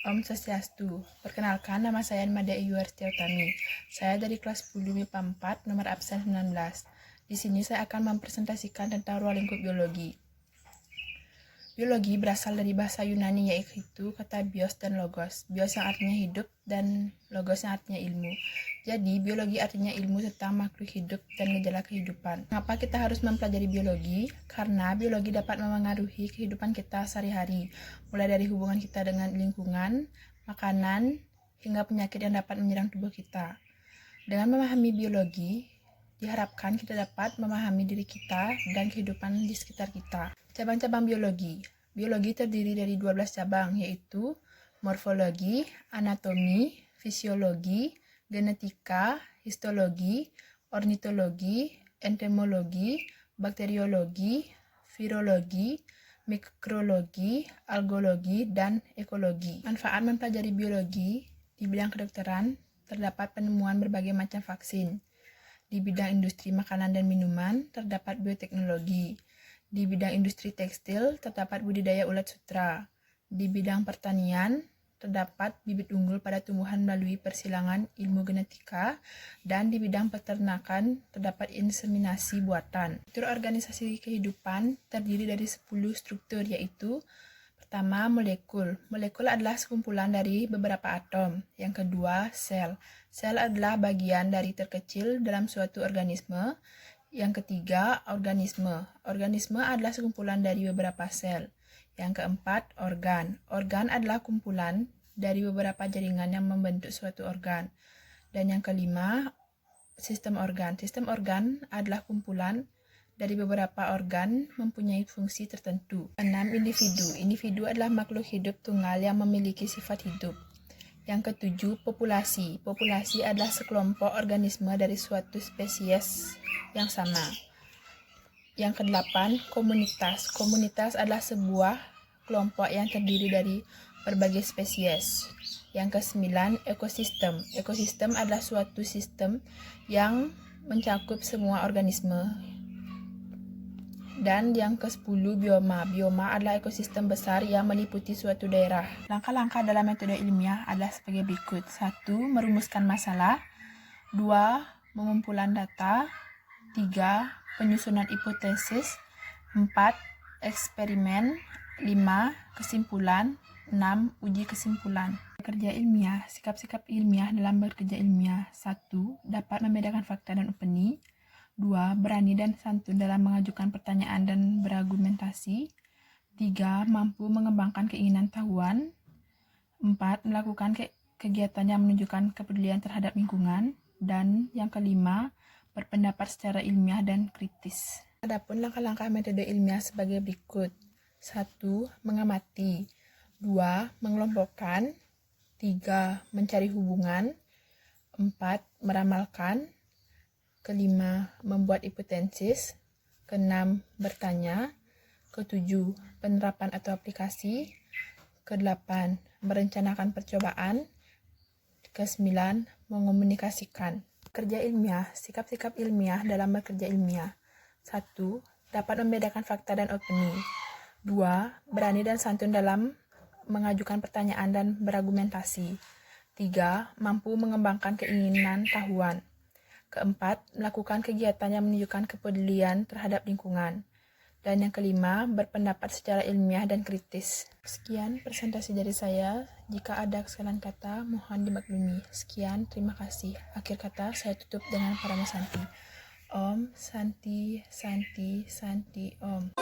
Om Swastiastu. Perkenalkan, nama saya Mada Yuartia Utami. Saya dari kelas 10 MIPA 4, nomor absen 19. Di sini saya akan mempresentasikan tentang ruang lingkup biologi. Biologi berasal dari bahasa Yunani yaitu kata bios dan logos. Bios yang artinya hidup dan logos yang artinya ilmu. Jadi, biologi artinya ilmu tentang makhluk hidup dan gejala kehidupan. Mengapa kita harus mempelajari biologi? Karena biologi dapat memengaruhi kehidupan kita sehari-hari, mulai dari hubungan kita dengan lingkungan, makanan, hingga penyakit yang dapat menyerang tubuh kita. Dengan memahami biologi, diharapkan kita dapat memahami diri kita dan kehidupan di sekitar kita. Cabang-cabang biologi. Biologi terdiri dari 12 cabang, yaitu morfologi, anatomi, fisiologi, genetika, histologi, ornitologi, entomologi, bakteriologi, virologi, mikrologi, algologi, dan ekologi. Manfaat mempelajari biologi di bidang kedokteran terdapat penemuan berbagai macam vaksin. Di bidang industri makanan dan minuman terdapat bioteknologi. Di bidang industri tekstil terdapat budidaya ulat sutra. Di bidang pertanian terdapat bibit unggul pada tumbuhan melalui persilangan ilmu genetika, dan di bidang peternakan terdapat inseminasi buatan. Struktur organisasi kehidupan terdiri dari 10 struktur, yaitu pertama, molekul. Molekul adalah sekumpulan dari beberapa atom. Yang kedua, sel. Sel adalah bagian dari terkecil dalam suatu organisme. Yang ketiga, organisme. Organisme adalah sekumpulan dari beberapa sel. Yang keempat, organ. Organ adalah kumpulan dari beberapa jaringan yang membentuk suatu organ. Dan yang kelima, sistem organ. Sistem organ adalah kumpulan dari beberapa organ mempunyai fungsi tertentu. 6. Individu. Individu adalah makhluk hidup tunggal yang memiliki sifat hidup. Yang ketujuh, populasi. Populasi adalah sekelompok organisme dari suatu spesies yang sama. Yang kedelapan, komunitas. Komunitas adalah sebuah kelompok yang terdiri dari berbagai spesies. Yang kesembilan, ekosistem. Ekosistem adalah suatu sistem yang mencakup semua organisme. Dan yang ke-10, bioma. Bioma adalah ekosistem besar yang meliputi suatu daerah. Langkah-langkah dalam metode ilmiah adalah sebagai berikut. 1. Merumuskan masalah. 2. Pengumpulan data. 3. Penyusunan hipotesis. 4. Eksperimen. 5. Kesimpulan. 6. Uji kesimpulan. Bekerja ilmiah. Sikap-sikap ilmiah dalam bekerja ilmiah. 1. Dapat membedakan fakta dan opini. 2. Berani dan santun dalam mengajukan pertanyaan dan berargumentasi. 3. Mampu mengembangkan keinginan tahuan. 4. Melakukan kegiatan yang menunjukkan kepedulian terhadap lingkungan. Dan yang kelima, berpendapat secara ilmiah dan kritis. Adapun langkah-langkah metode ilmiah sebagai berikut. 1. Mengamati. 2. Mengelompokkan. 3. Mencari hubungan. 4. Meramalkan. Kelima, membuat hipotesis. Keenam, bertanya. Ketujuh, penerapan atau aplikasi. Kedelapan, merencanakan percobaan. Kesembilan, mengomunikasikan. Kerja ilmiah, sikap-sikap ilmiah dalam bekerja ilmiah. 1. Dapat membedakan fakta dan opini. 2. Berani dan santun dalam mengajukan pertanyaan dan berargumentasi. 3. Mampu mengembangkan keinginan tahuan. Keempat, melakukan kegiatan yang menunjukkan kepedulian terhadap lingkungan. Dan yang kelima, berpendapat secara ilmiah dan kritis. Sekian presentasi dari saya. Jika ada kesalahan kata, mohon dimaklumi. Sekian, terima kasih. Akhir kata, saya tutup dengan Parama Santi. Om Santi, Santi, Santi, Om.